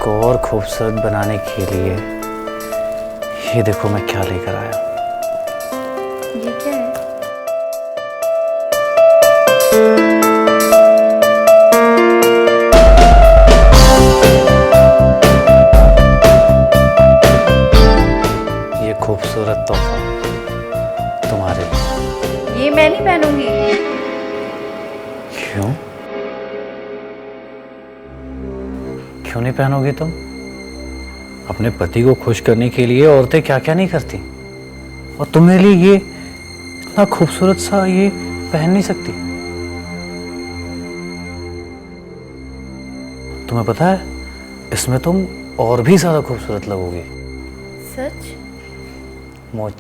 को और खूबसूरत बनाने के लिए ये देखो मैं क्या लेकर आया। ये क्या है? ये खूबसूरत तोहफा तुम्हारे लिए। ये मैं नहीं पहनूंगी। क्यों? क्यों नहीं पहनोगी तुम? अपने पति को खुश करने के लिए औरतें क्या क्या नहीं करती, और तुम्हारे लिए ये इतना खूबसूरत सा ये पहन नहीं सकती? तुम्हें पता है इसमें तुम और भी ज्यादा खूबसूरत लगोगी। सच? मुझ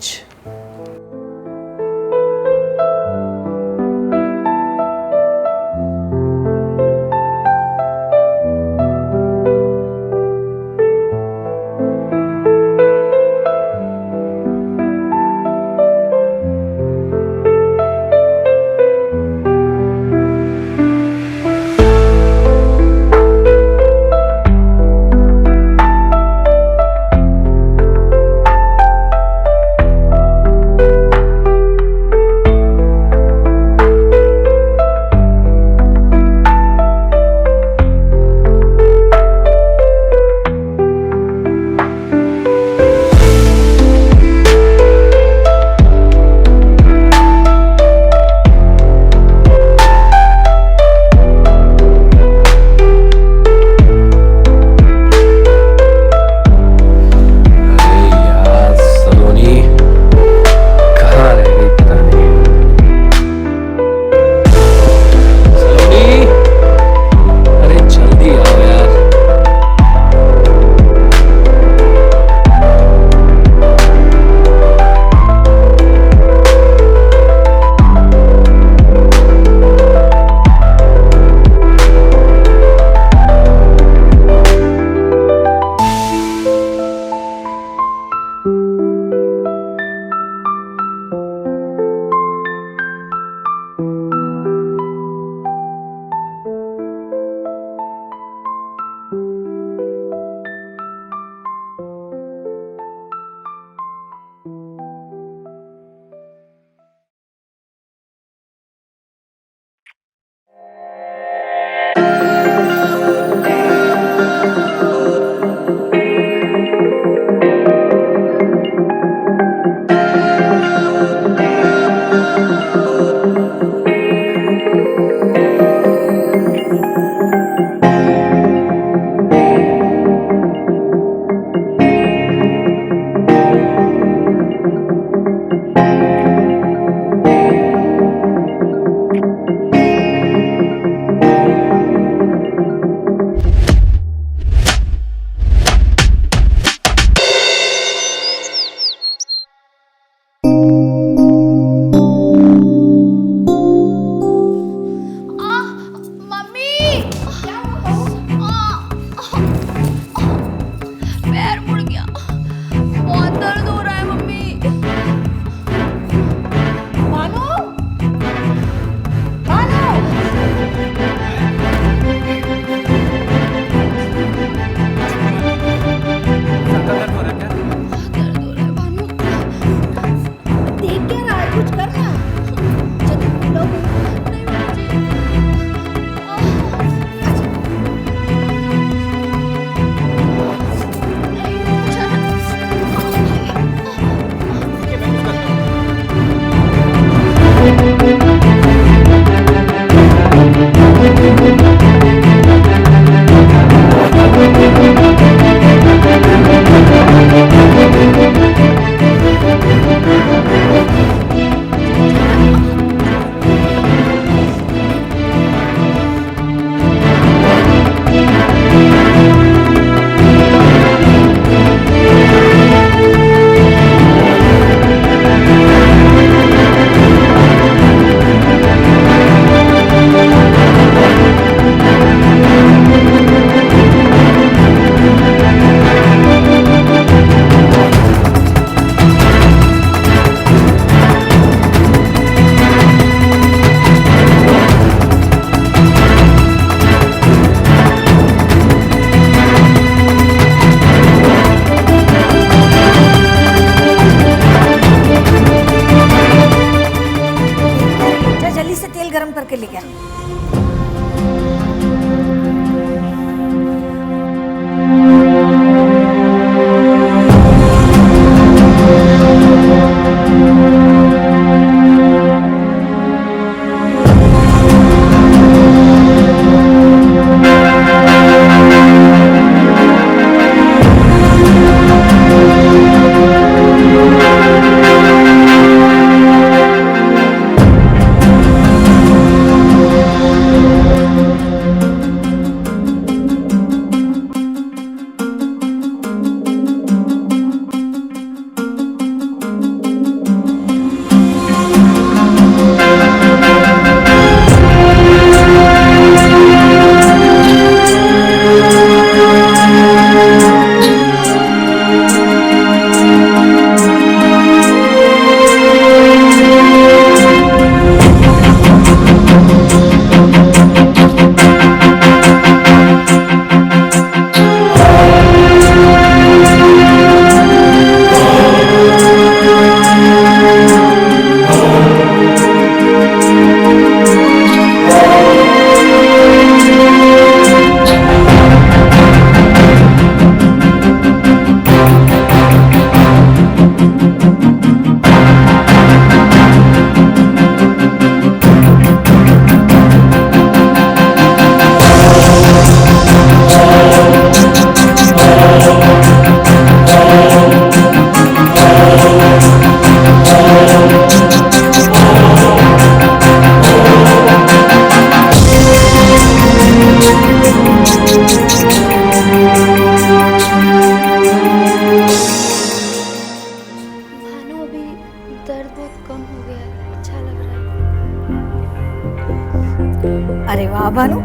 वाह भानु,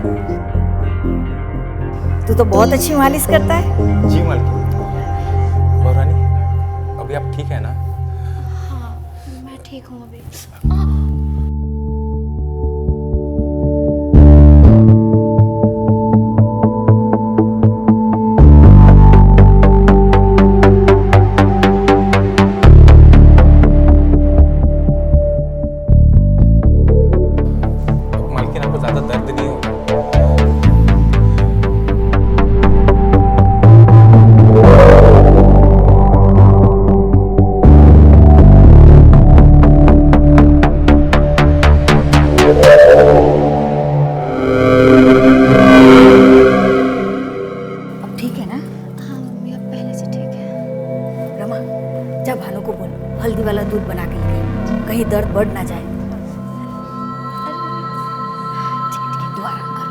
तू तो बहुत अच्छी मालिश करता है। जी मालकिन। महारानी, अभी आप ठीक है ना? हाँ, मैं ठीक हूँ अभी। मालकिन, आपको ज्यादा दर्द नहीं होगा। अब ठीक है ना? हाँ मम्मी, अब पहले से ठीक है। रमा, जा भानु को बोल हल्दी वाला दूध बना के ले, कहीं दर्द बढ़ ना जाए। ठीक है, तू आराम कर।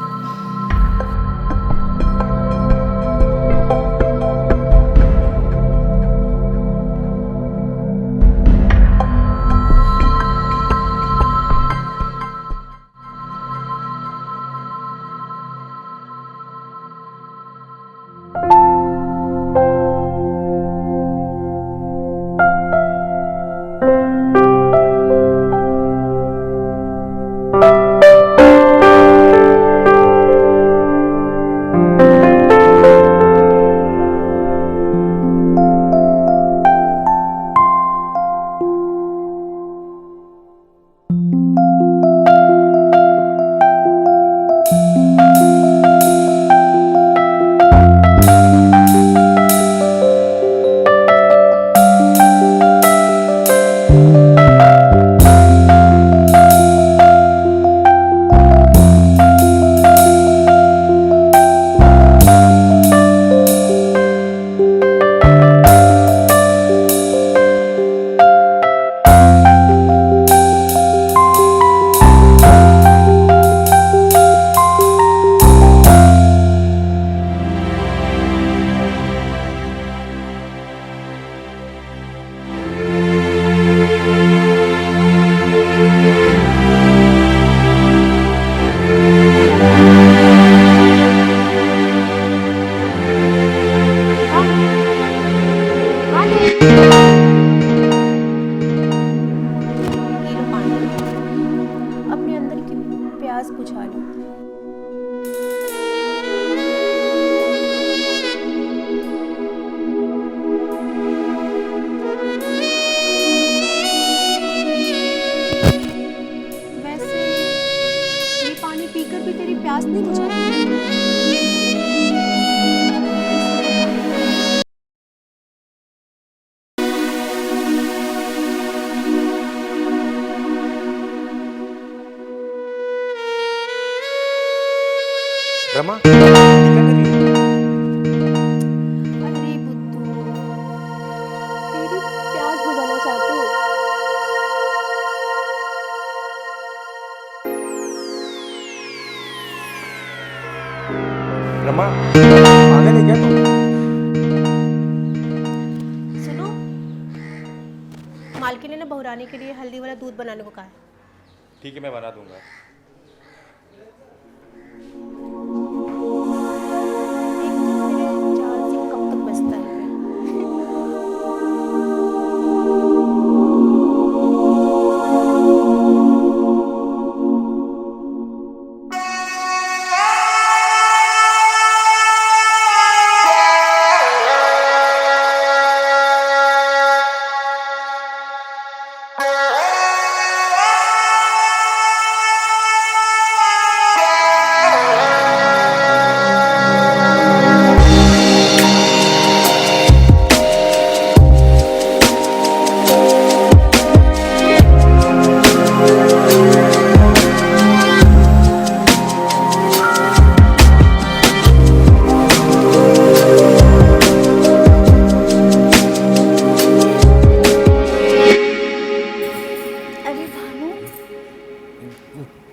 ये लो पानी, अपने अंदर की प्यास बुझा लो। वैसे ये पानी पीकर भी तेरी प्यास नहीं बुझाई? रमा, ये क्या कर रही है? अरे बुद्धू, तेरी प्यास बुझाना चाहती हूँ। रमा, पागल है क्या तू? सुनो, मालकिन ने ना बहुरानी के लिए हल्दी वाला दूध बनाने को कहा है। ठीक है, मैं बना दूंगा। देखती हूँ मेरे जाल से कब तक बचता है।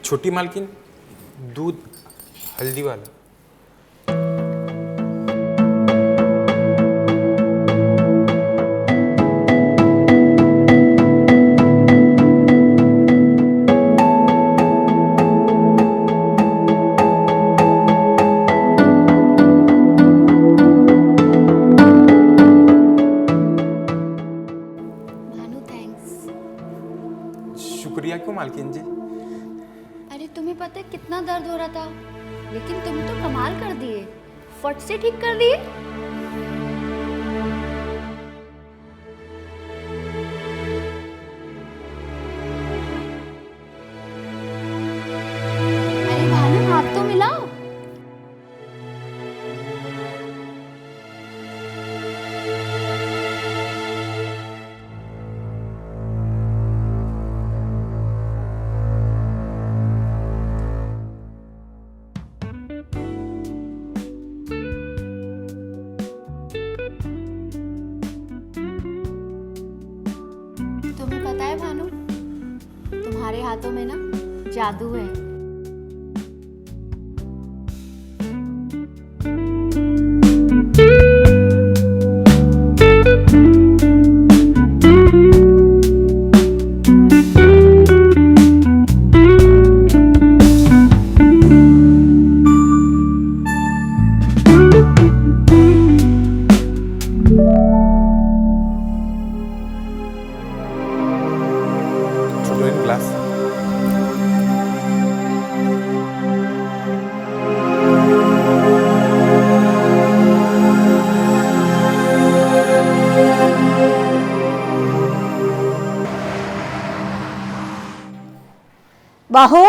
छोटी मालकिन, दूध हल्दी वाला। शुक्रिया क्यों मालकिन जी? अरे तुम्हें पता है कितना दर्द हो रहा था, लेकिन तुम तो कमाल कर दिए, फट से ठीक कर दिए। अरे भानु, हाथ तो मिलाओ। तुम्हें पता है भानु, तुम्हारे हाथों में ना जादू है। छोटो इन ग्लास। बाहो,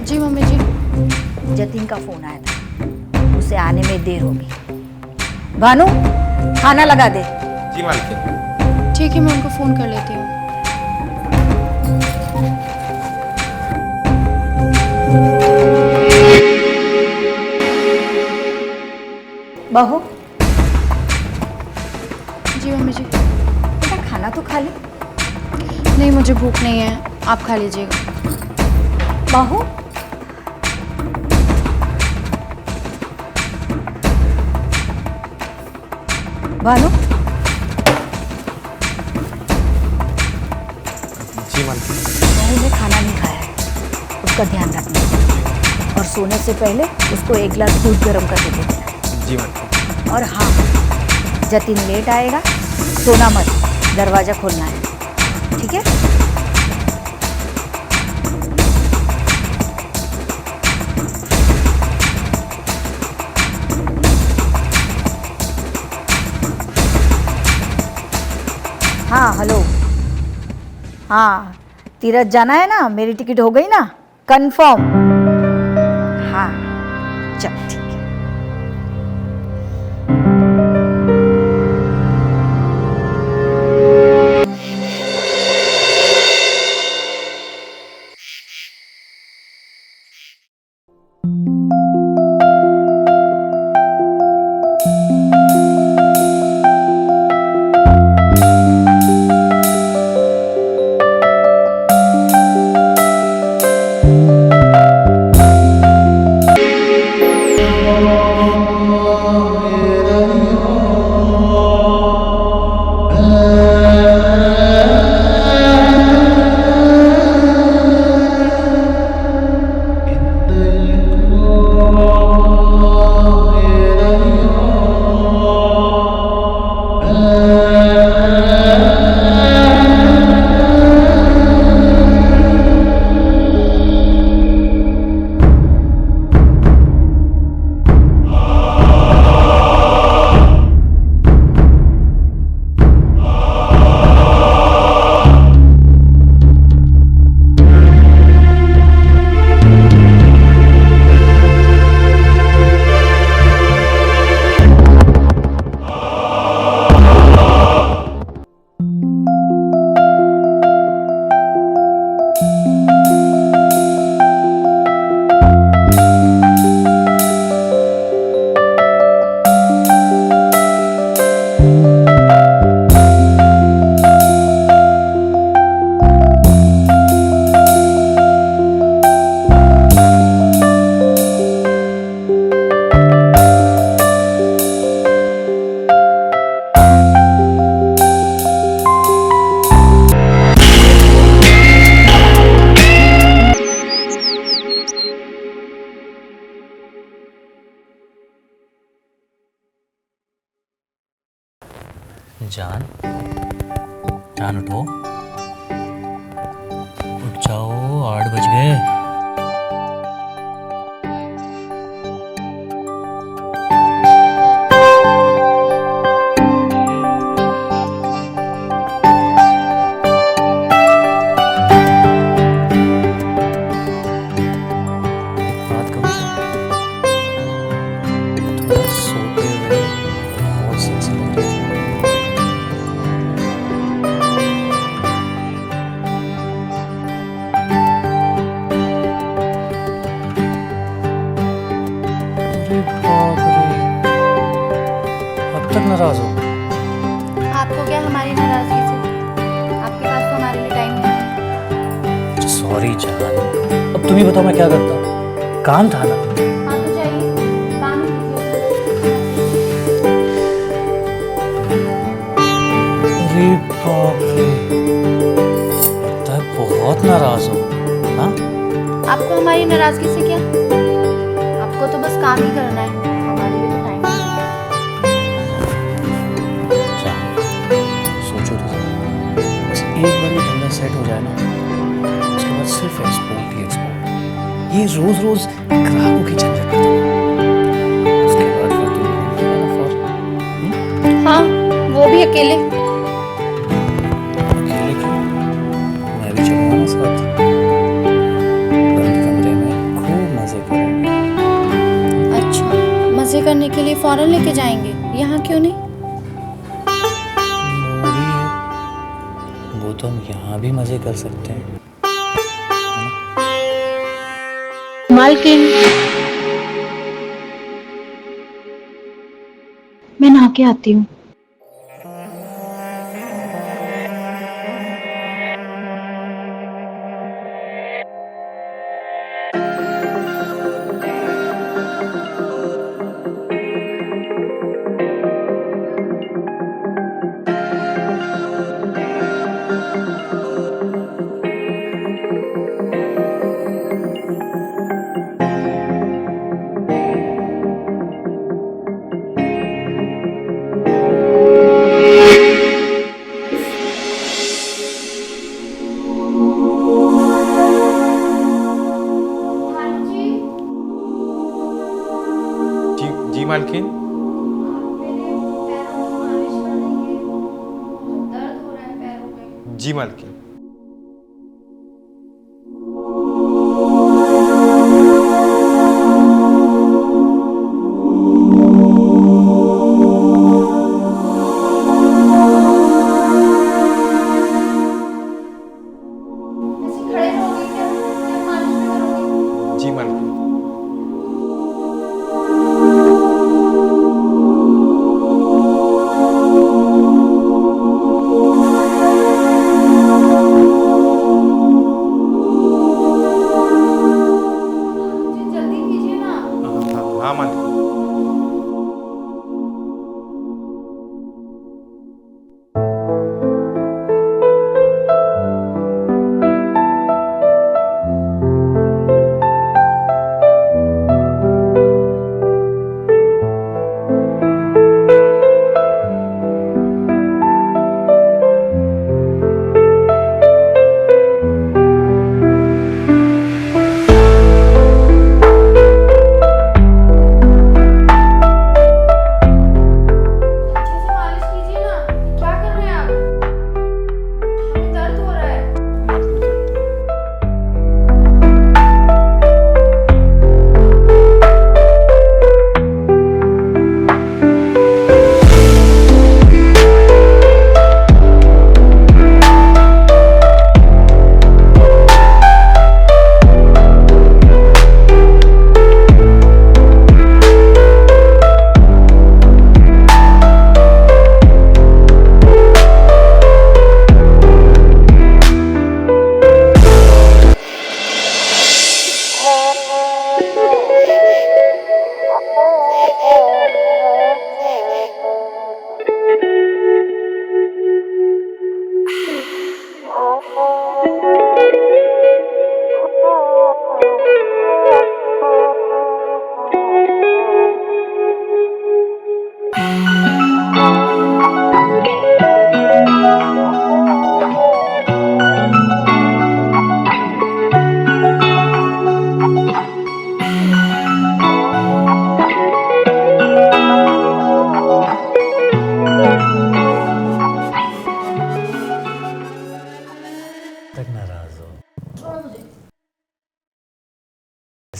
जी मम्मी जी। जतिन का फोन आया था, उसे आने में देर होगी। भानु, खाना लगा दे। जी मालकिन। ठीक है, मैं उनको फोन कर लेती हूँ। बाहो, जी मम्मी जी। बेटा खाना तो खा ले। नहीं, मुझे भूख नहीं है, आप खा लीजिएगा। बाहो, भानु, जी मालकिन। बहू ने खाना नहीं खाया है, उसका ध्यान रखना। और सोने से पहले उसको एक गिलास दूध गर्म करके दे देना। जी मालकिन। और हाँ, जतिन लेट आएगा, सोना मत, दरवाजा खोलना है, ठीक है? हाँ हेलो। हाँ, तीरथ जाना है ना, मेरी टिकट हो गई ना कंफर्म। हाँ चल ठीक है। जान, जान उठो, उठ जाओ, 8 बज गए। बात करो से। थोड़ा सोते हुए बहुत सेक्सी लग रही थी। अरे बाप रे, अब तक नाराज हो? आपको क्या हमारी नाराजगी से? आपके पास तो हमारे लिए टाइम नहीं है। सॉरी जान, अब तुम ही बताओ मैं क्या करता? काम था ना। हाँ तो जाइए, काम ही कीजिए। अरे बाप रे, लगता है बहुत नाराज हो। हाँ, आपको हमारी नाराजगी से क्या? आपको तो बस काम ही करना है, हमारे लिए तो टाइम नहीं है। जान, सोचो तो जरा, बस एक बार ये धंधा सेट हो जाए ना, उसके बाद सिर्फ एक्सपोर्ट ही एक्सपोर्ट। ये रोज रोज ग्राहकों की झंझट खत्म। उसके बाद फिर तुम घूम के आना फॉर। हाँ, वो भी अकेले। अकेले क्यों? मैं भी चलूंगा ना साथ। बंद कमरे में खूब मजे करेंगे। अच्छा, मजे करने के लिए फौरन लेके जाएंगे, यहाँ क्यों नहीं? वो भी है, वो तो हम यहाँ भी मजे कर सकते हैं। मालकिन, मैं नहा के आती हूँ। जी मालकिन। जी मालकिन। जी मालकिन।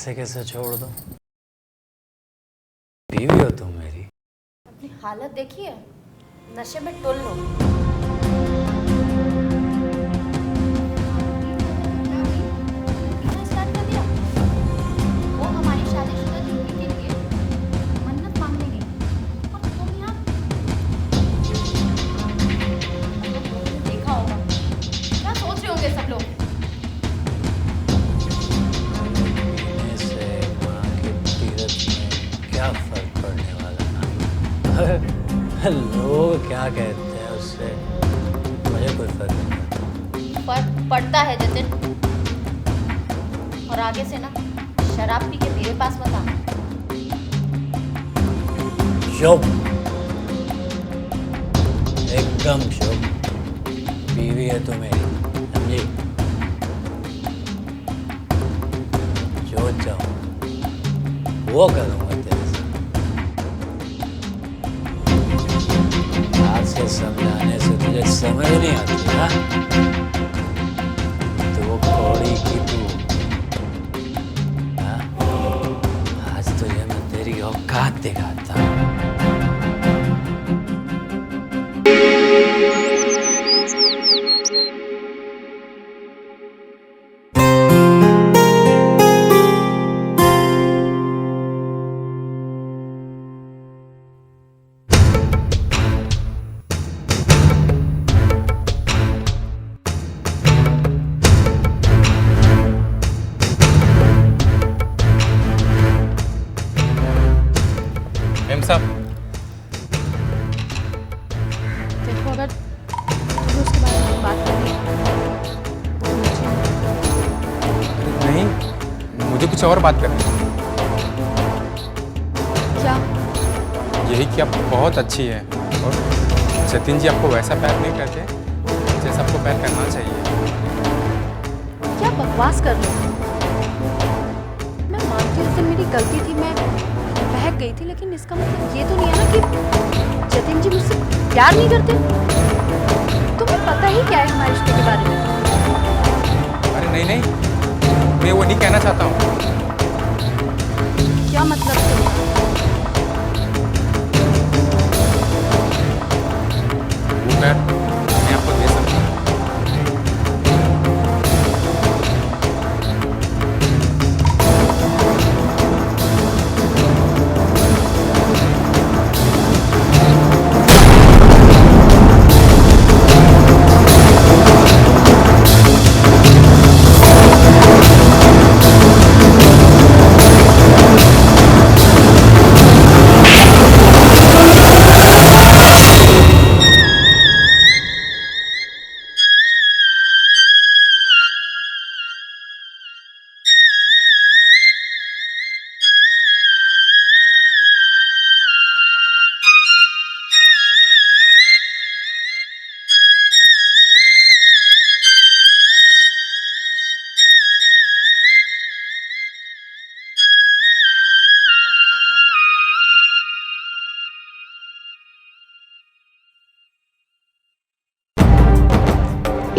ऐसे कैसे छोड़ दूं? बीवी हो तुम मेरी। अपनी हालत देखिए, नशे में टुल लो। पीना स्टार्ट कर दिया। वो हमारी शादीशुदा जिंदगी के लिए मन्नत मांगने गई और तुम यहाँ देखा होगा, क्या सोच रहे होंगे सब लोग। पीने से माँ के तीरथ में क्या फर्क पड़ने वाला ना? लोग क्या कहते हैं उससे मुझे कोई फर्क नहीं पड़ता। फर्क पड़ता है जतिन, और आगे से ना शराब पी के मेरे पास मत आना। चुप, एकदम चुप। बीवी है तू मेरी, समझी? जो चाहूं वो करूंगा तेरे साथ। आज से समझाने से तुझे समझ नहीं आती ना? तो वो कौड़ी की तू, हाँ? आज तुझे मैं तेरी औकात दिखाता हूं। एम साहब, देखो अगर तुम्हें उसके बारे में बात करनी है तो मुझे नहीं, मुझे कुछ और बात करनी है। क्या? यही कि आप बहुत अच्छी है और जतिन जी आपको वैसा प्यार नहीं करते जैसा आपको प्यार करना चाहिए। क्या बकवास कर रही हो? मैं मानती हूँ उस दिन मेरी गलती थी, मैं बहक गई थी, लेकिन इसका मतलब ये तो नहीं है ना कि जतिन जी मुझसे प्यार नहीं करते। तुम्हें पता ही क्या है हमारे रिश्ते के बारे में? अरे नहीं नहीं, मैं वो नहीं कहना चाहता हूँ। क्या मतलब तुम्हारा? वो प्यार मैं आपको दे सकता हूँ।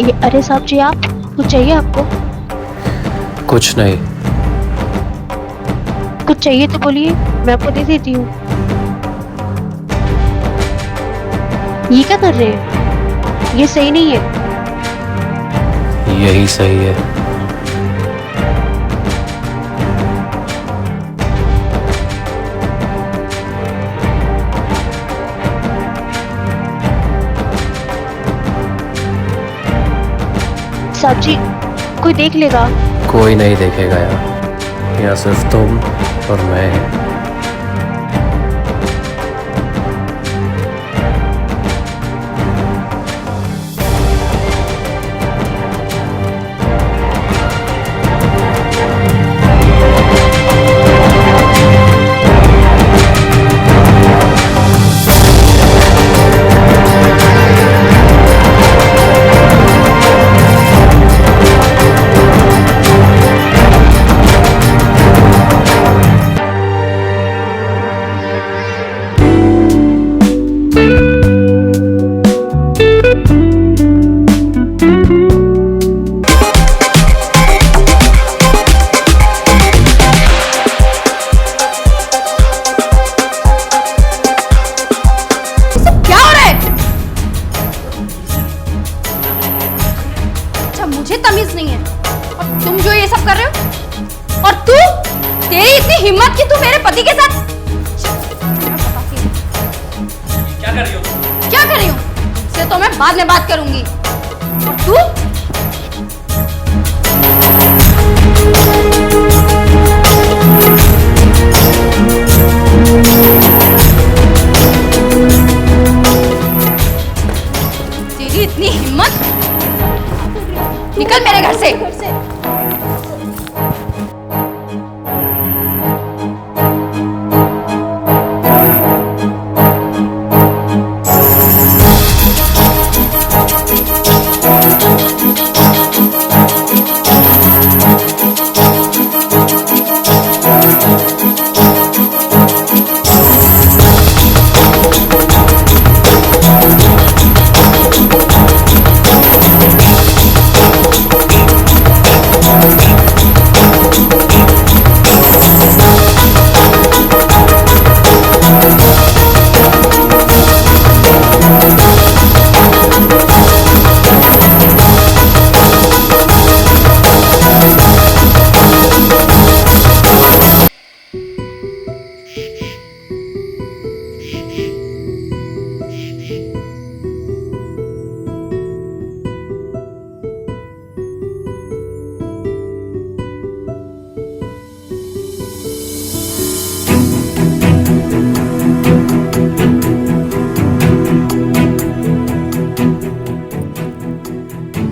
ये अरे साहब जी, आप कुछ चाहिए आपको? कुछ नहीं। कुछ चाहिए तो बोलिए, मैं आपको दे देती हूँ। ये क्या कर रहे हैं? ये सही नहीं है। यही सही है। साहब जी, कोई देख लेगा। कोई नहीं देखेगा यार, यहाँ सिर्फ तुम और मैं हैं। कर रहे हो? और तू, तेरी इतनी हिम्मत कि तू मेरे पति के साथ क्या कर रही हो? क्या कर रही हूँ? इससे तो मैं बाद में बात करूंगी। और तू? तेरी इतनी हिम्मत? निकल मेरे घर से।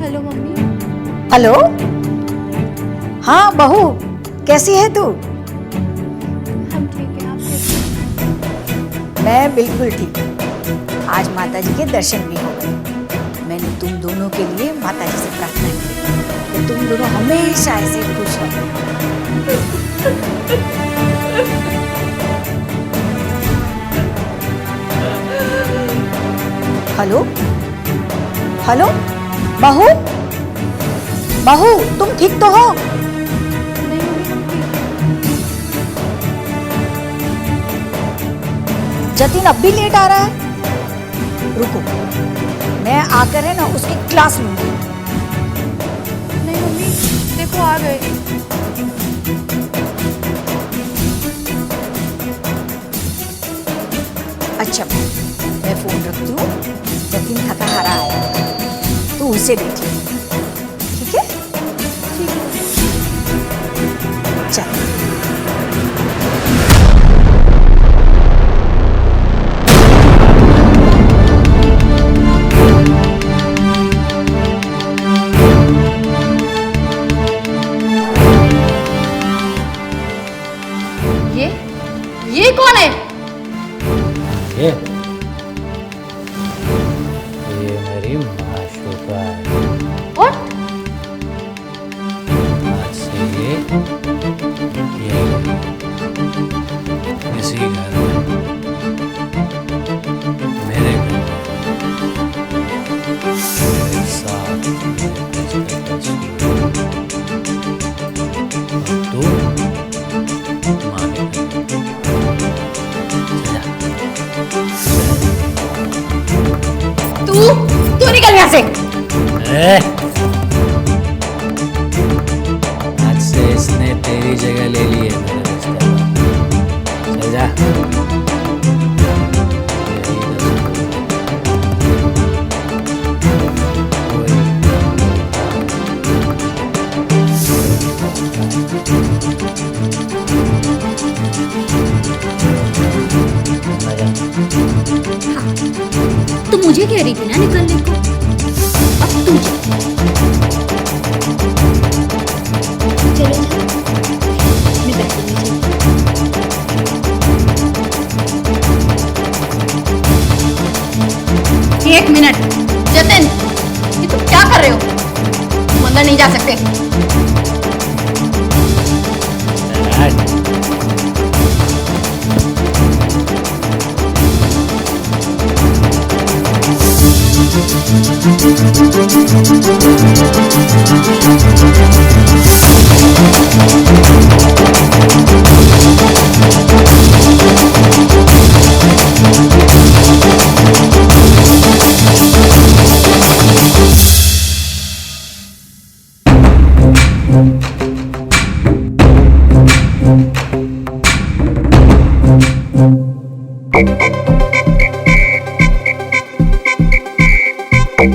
Hello mummy. हेलो। हाँ बहू, कैसी है तू? हम ठीक हैं, आप कैसे हैं? मैं बिल्कुल ठीक हूँ। आज माता जी के दर्शन भी हो गए। मैंने तुम दोनों के लिए माता जी से प्रार्थना की कि तुम दोनों हमेशा ऐसे खुश रहो। हेलो हेलो, बहू बहू, तुम ठीक तो हो? नहीं मम्मी, हम ठीक हैं। जतिन अब भी लेट आ रहा है। रुको, मैं आकर है ना उसकी क्लास लूंगी। नहीं मम्मी, देखो आ गए। अच्छा, मैं फोन रखती हूँ। जतिन थका हारा आया, तू उसे देख ले, ठीक है? ठीक है। चल। ये कौन है? ये मेरी माशूका है। और आज से ये इसी घर में, मेरे घर में, मेरे साथ तू माँ के घर में। तू निकल यहाँ से। आज से इसने तेरी जगह ले ली है मेरे रिश्ते में। चल जा। तू मुझे कह रही थी ना निकलने को, अब तू चलो मैं बैठूंगी। एक मिनट जतिन, ये तुम क्या कर रहे हो? तुम अंदर नहीं जा सकते। मैम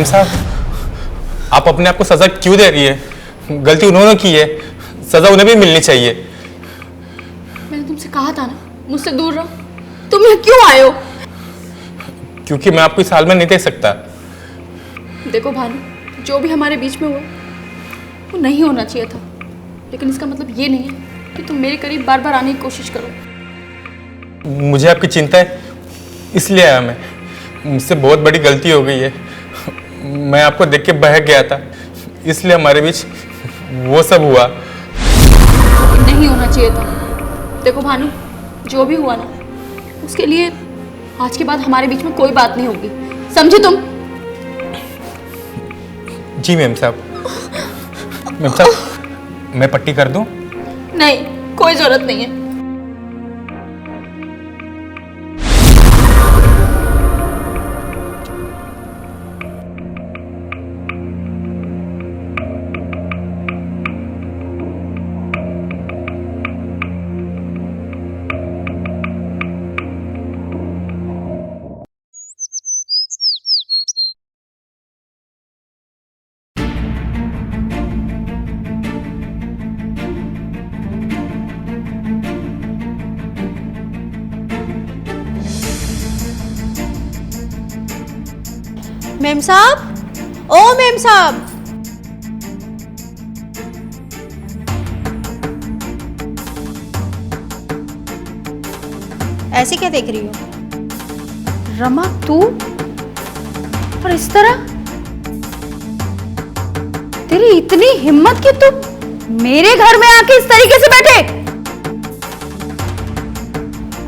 साहब, आप अपने आप को सजा क्यों दे रही है? गलती उन्होंने की है, सजा उन्हें भी मिलनी चाहिए। मैंने तुमसे कहा था ना मुझसे दूर रहो। तुम यहाँ क्यों आए हो? क्योंकि मैं आपको इस हाल में नहीं देख सकता। देखो भानु, जो भी हमारे बीच में हुआ वो नहीं होना चाहिए था, लेकिन इसका मतलब ये नहीं है कि तुम मेरे करीब बार बार आने की कोशिश करो। मुझे आपकी चिंता है, इसलिए आया मैं। मुझसे बहुत बड़ी गलती हो गई है। मैं आपको देख के बहक गया था, इसलिए हमारे बीच वो सब हुआ। नहीं होना चाहिए था। देखो भानु, जो भी हुआ ना, उसके लिए आज के बाद हमारे बीच में कोई बात नहीं होगी, समझे तुम? जी मैम साहब। मैम साहब, मैं पट्टी कर दूं? नहीं, कोई जरूरत नहीं है। मेम साहब, ओ मेम साहब, ऐसे क्या देख रही हो? रमा, तू? और इस तरह? तेरी इतनी हिम्मत कि तू मेरे घर में आके इस तरीके से बैठे?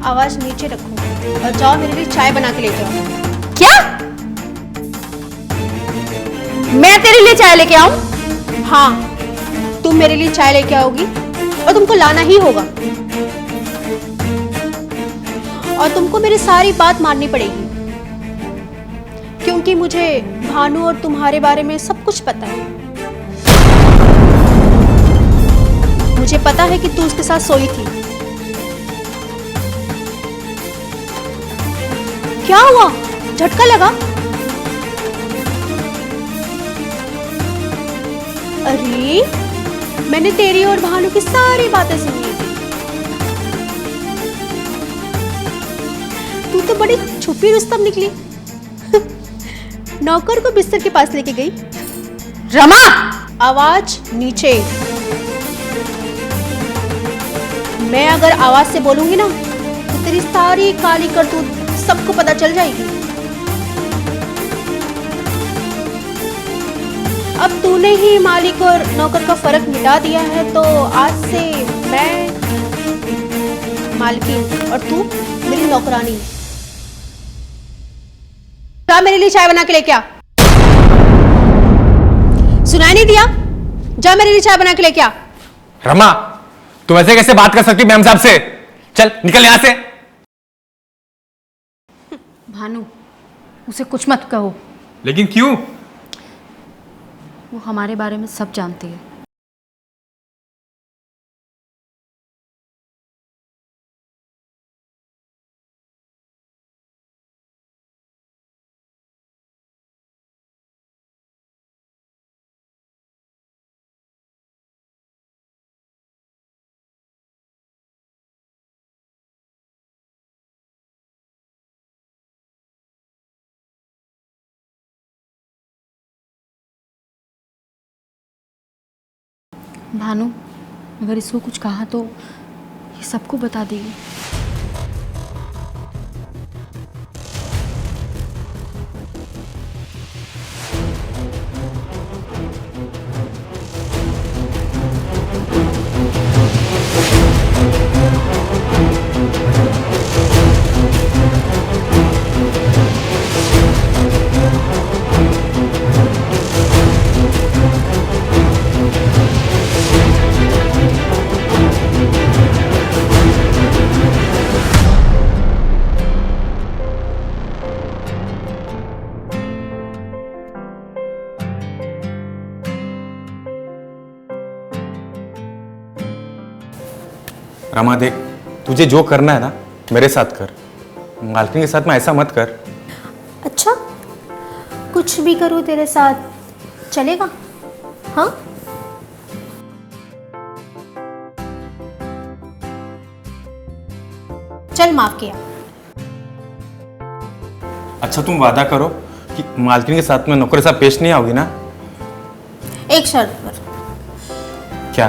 आवाज नीचे रखो और जाओ मेरे लिए चाय बना के ले जाओ। क्या? मैं तेरे लिए चाय लेके आऊं? हाँ, तुम मेरे लिए चाय लेके आओगी और तुमको लाना ही होगा, और तुमको मेरी सारी बात माननी पड़ेगी, क्योंकि मुझे भानु और तुम्हारे बारे में सब कुछ पता है। मुझे पता है कि तू उसके साथ सोई थी। क्या हुआ? झटका लगा? अरे, मैंने तेरी और भानु की सारी बातें सुनी थी। तू तो बड़ी छुपी रुस्तम निकली। नौकर को बिस्तर के पास लेके गई। रमा! आवाज नीचे। मैं अगर आवाज से बोलूंगी ना तो तेरी सारी काली करतूत सबको पता चल जाएगी। अब तूने ही मालिक और नौकर का फर्क मिटा दिया है, तो आज से मैं मालकिन और तू मेरी नौकरानी। जा मेरे लिए चाय बना के लेके आ। सुनाई नहीं दिया? जा मेरे लिए चाय बना के लेके आ। रमा, तुम ऐसे कैसे बात कर सकती मैम साहब से? चल निकल यहां से। भानु, उसे कुछ मत कहो। लेकिन क्यों? वो हमारे बारे में सब जानती है। भानु, अगर इसको कुछ कहा तो ये सबको बता देगी। रमा देख, तुझे जो करना है ना मेरे साथ कर, मालकिन के साथ में ऐसा मत कर। अच्छा, कुछ भी करूँ तेरे साथ चलेगा? हाँ, चल माफ किया। अच्छा तुम वादा करो कि मालकिन के साथ में नौकर साहब पेश नहीं आओगी ना? एक शर्त पर, क्या?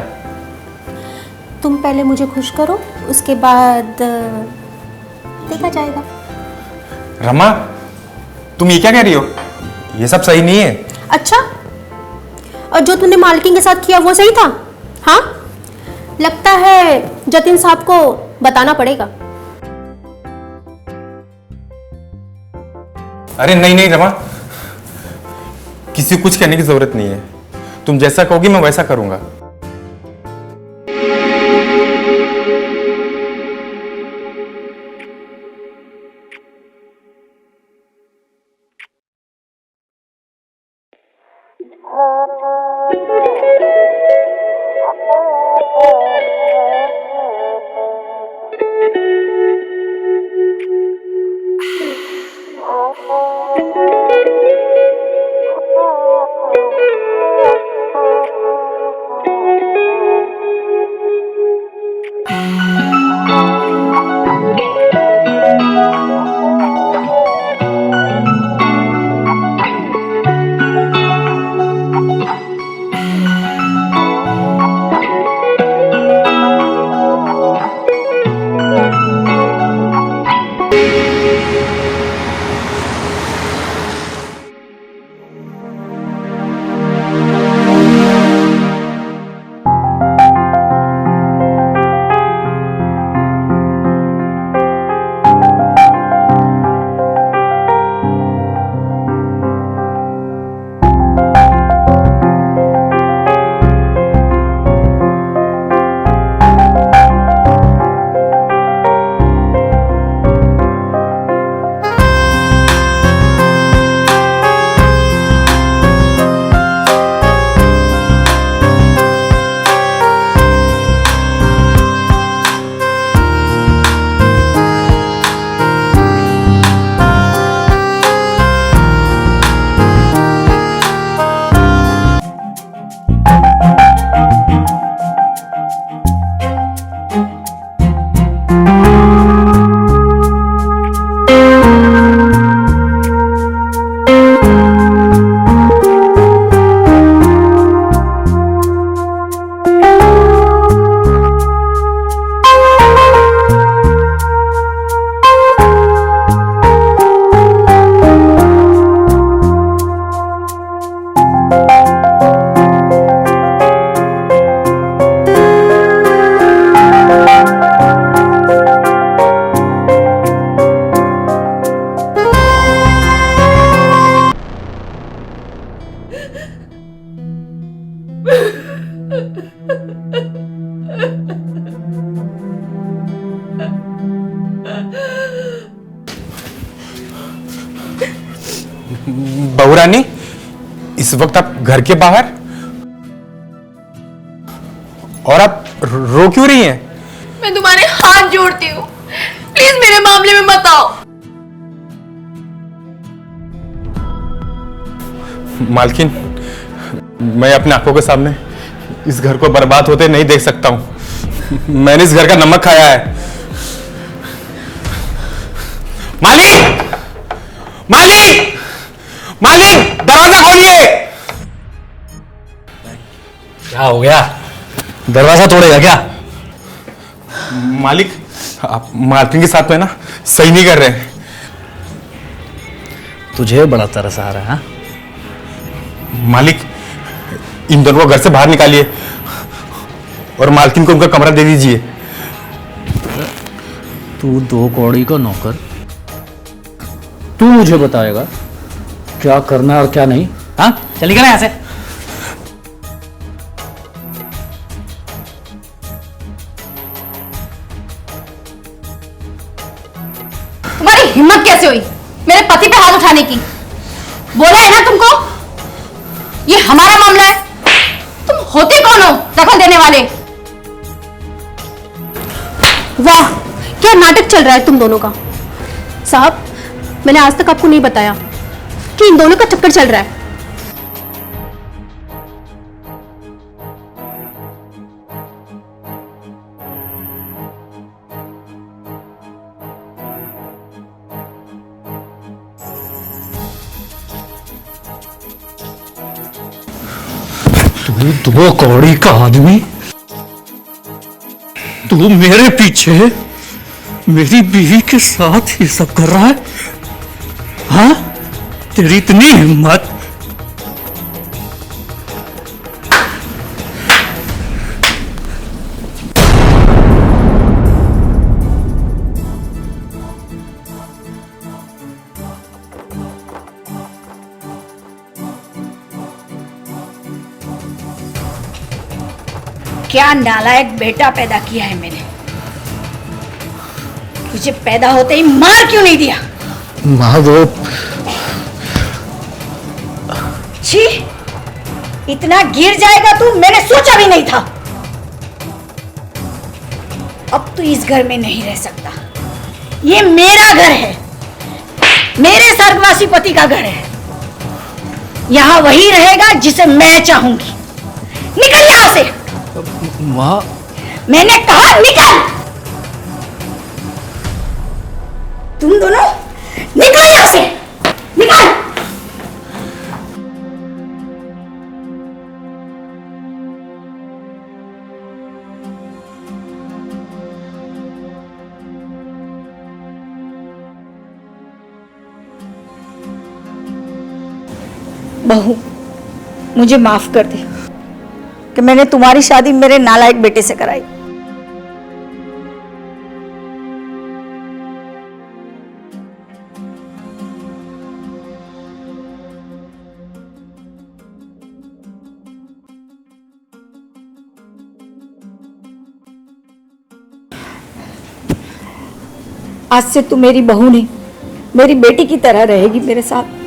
तुम पहले मुझे खुश करो, उसके बाद देखा जाएगा। रमा, तुम ये क्या कह रही हो? ये सब सही नहीं है। अच्छा, और जो तूने मालकिन के साथ किया वो सही था? हाँ, लगता है जतिन साहब को बताना पड़ेगा। अरे नहीं नहीं रमा, किसी को कुछ कहने की जरूरत नहीं है। तुम जैसा कहोगी मैं वैसा करूंगा। बहू रानी, इस वक्त आप घर के बाहर, और आप रो क्यों रही हैं? मैं तुम्हारे हाथ जोड़ती हूँ, प्लीज मेरे मामले में मत आओ। मालकिन, मैं अपने आंखों के सामने इस घर को बर्बाद होते नहीं देख सकता हूं। मैंने इस घर का नमक खाया है। मालिक! मालिक! मालिक! दरवाजा खोलिए! क्या हो गया? दरवाजा तोड़ेगा क्या? मालिक, आप मालकिन के साथ में ना सही नहीं कर रहे। तुझे बड़ा तरस आ रहा है? हाँ? मालिक, इन दोनों को घर से बाहर निकालिए और मालकिन को उनका कमरा दे दीजिए। तू 2 कौड़ी का नौकर, तू मुझे बताएगा क्या करना है और क्या नहीं? हाँ, चली गया यहाँ से। तुम्हारी हिम्मत कैसे हुई मेरे पति पे हाथ उठाने की? बोला है ना तुमको, ये हमारा मामला है। तुम होते कौन हो दखल देने वाले? वाह, क्या नाटक चल रहा है तुम दोनों का। साहब, मैंने आज तक आपको नहीं बताया कि इन दोनों का चक्कर चल रहा है। तू दो कौड़ी का आदमी, तू मेरे पीछे मेरी बीवी के साथ ये सब कर रहा है? हाँ, तेरी इतनी हिम्मत? क्या नालायक बेटा पैदा किया है मैंने। तुझे पैदा होते ही मार क्यों नहीं दिया? माँ वो छी, इतना गिर जाएगा तू, मैंने सोचा भी नहीं था। अब तू इस घर में नहीं रह सकता। ये मेरा घर है, मेरे स्वर्गवासी पति का घर है। यहां वही रहेगा जिसे मैं चाहूंगी। निकल यहां से। माँ, मैंने कहा निकल। तुम दोनों निकलो यहां से, निकल। बहू, मुझे माफ कर दे कि मैंने तुम्हारी शादी मेरे नालायक बेटे से कराई। आज से तू मेरी बहू नहीं, मेरी बेटी की तरह रहेगी मेरे साथ।